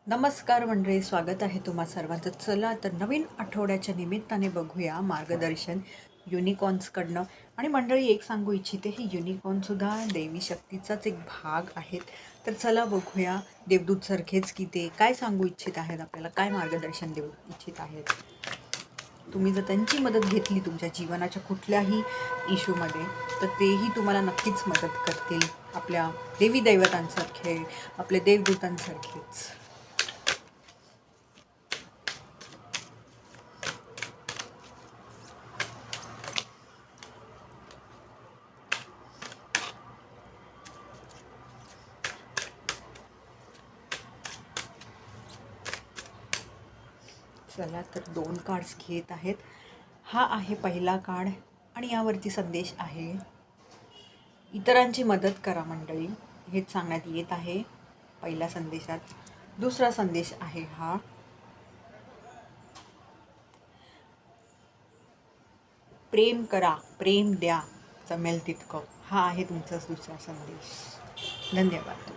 नमस्कार मंडळी, स्वागत आहे तुम्हा सर्वांचं. चला तर नवीन आठवड्याच्या निमित्ताने बघूया मार्गदर्शन युनिकॉर्न्सकडनं. आणि मंडळी, एक सांगू इच्छिते, हे युनिकॉर्नसुद्धा देवी शक्तीचाच एक भाग आहेत. तर चला बघूया देवदूतसारखेच की ते काय सांगू इच्छित आहेत, आपल्याला काय मार्गदर्शन देऊ इच्छित आहेत. तुम्ही जर त्यांची मदत घेतली तुमच्या जीवनाच्या कुठल्याही इश्यूमध्ये, तर तेही तुम्हाला नक्कीच मदत करतील, आपल्या देवी दैवतांसारखे, आपले देवदूतांसारखेच. चला तर 2 कार्ड्स घेत आहेत. हा आहे पहिला कार्ड आणि यावरती संदेश आहे, इतरांची मदत करा मंडळी, हेच सांगण्यात येत आहे पहिल्या संदेशात. दुसरा संदेश आहे हा, प्रेम करा, प्रेम द्या, जमेल तितकं. हा आहे तुमचा दुसरा संदेश. धन्यवाद.